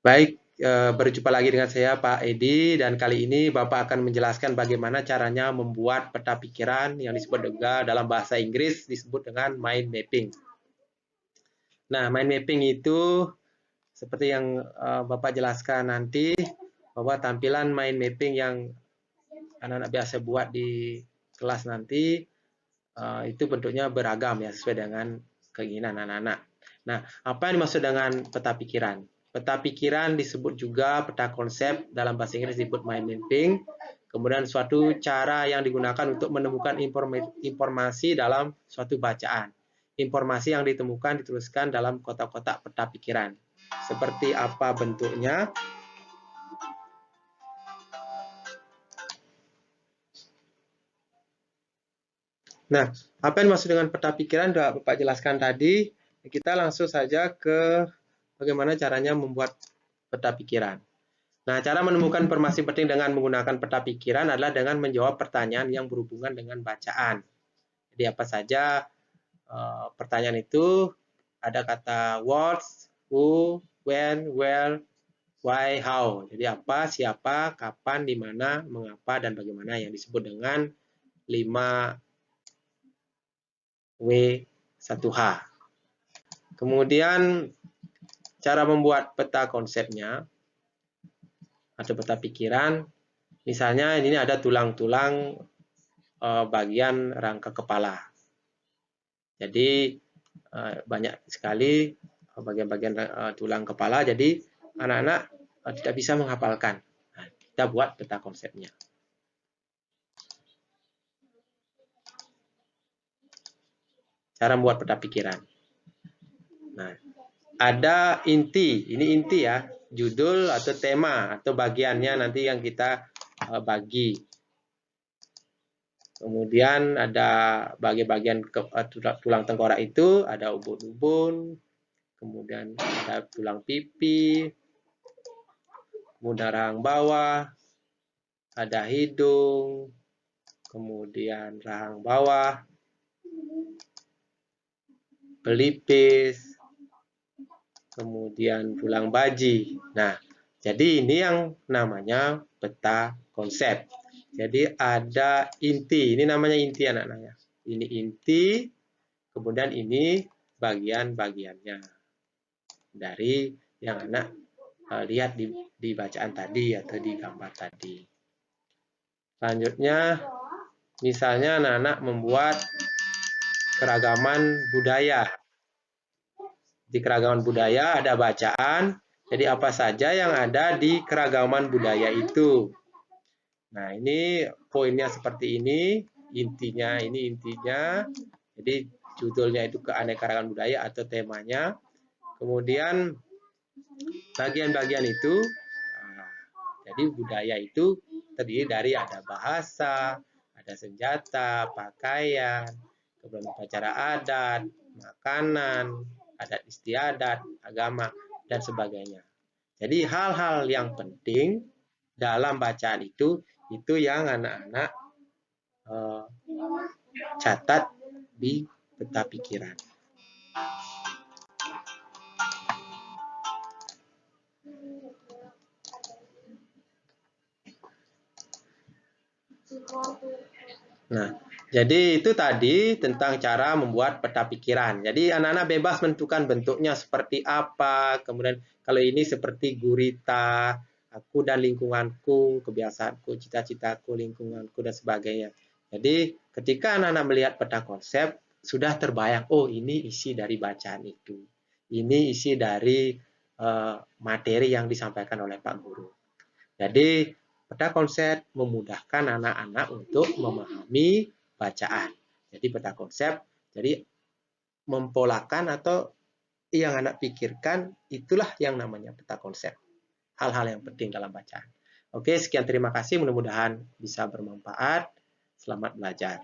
Baik, berjumpa lagi dengan saya Pak Edi, dan kali ini Bapak akan menjelaskan bagaimana caranya membuat peta pikiran yang disebut juga dalam bahasa Inggris disebut dengan mind mapping. Nah, mind mapping itu seperti yang Bapak jelaskan nanti, bahwa tampilan mind mapping yang anak-anak biasa buat di kelas nanti itu bentuknya beragam ya, sesuai dengan keinginan anak-anak. Nah, apa yang dimaksud dengan peta pikiran? Peta pikiran disebut juga peta konsep, dalam bahasa Inggris disebut mind mapping. Kemudian suatu cara yang digunakan untuk menemukan informasi dalam suatu bacaan. Informasi yang ditemukan dituliskan dalam kotak-kotak peta pikiran. Seperti apa bentuknya? Nah, apa yang dimaksud dengan peta pikiran sudah Bapak jelaskan tadi. Kita langsung saja ke bagaimana caranya membuat peta pikiran. Nah, cara menemukan informasi penting dengan menggunakan peta pikiran adalah dengan menjawab pertanyaan yang berhubungan dengan bacaan. Jadi apa saja pertanyaan itu, ada kata what, who, when, where, why, how. Jadi apa, siapa, kapan, di mana, mengapa, dan bagaimana, yang disebut dengan 5W1H. Kemudian cara membuat peta konsepnya atau peta pikiran, misalnya ini ada tulang-tulang bagian rangka kepala. Jadi banyak sekali bagian-bagian tulang kepala, jadi anak-anak tidak bisa menghafalkan. Nah, kita buat peta konsepnya. Cara membuat peta pikiran. Nah, ada inti, ini inti ya, judul atau tema atau bagiannya nanti yang kita bagi. Kemudian ada bagian-bagian tulang tengkorak itu, ada ubun-ubun, kemudian ada tulang pipi, kemudian rahang bawah, ada hidung, kemudian rahang bawah, pelipis, kemudian tulang baji. Nah, jadi ini yang namanya peta konsep. Jadi ada inti, ini namanya inti anak-anak. Ini inti, kemudian ini bagian-bagiannya dari yang anak lihat di bacaan tadi atau di gambar tadi. Selanjutnya, misalnya anak-anak membuat keragaman budaya. Di keragaman budaya ada bacaan, jadi apa saja yang ada di keragaman budaya itu. Nah, ini poinnya seperti ini, intinya ini intinya. Jadi judulnya itu keanekaragaman budaya atau temanya. Kemudian bagian-bagian itu, jadi budaya itu terdiri dari ada bahasa, ada senjata, pakaian, kemudian upacara adat, makanan, adat istiadat, agama, dan sebagainya. Jadi hal-hal yang penting dalam bacaan itu yang anak-anak catat di peta pikiran. Nah, jadi itu tadi tentang cara membuat peta pikiran. Jadi anak-anak bebas menentukan bentuknya seperti apa, kemudian kalau ini seperti gurita, aku dan lingkunganku, kebiasaanku, cita-citaku, lingkunganku, dan sebagainya. Jadi ketika anak-anak melihat peta konsep, sudah terbayang, oh ini isi dari bacaan itu. Ini isi dari materi yang disampaikan oleh Pak Guru. Jadi peta konsep memudahkan anak-anak untuk memahami bacaan. Jadi peta konsep, jadi mempolakan atau yang anak pikirkan, itulah yang namanya peta konsep. Hal-hal yang penting dalam bacaan. Oke, sekian terima kasih. Mudah-mudahan bisa bermanfaat. Selamat belajar.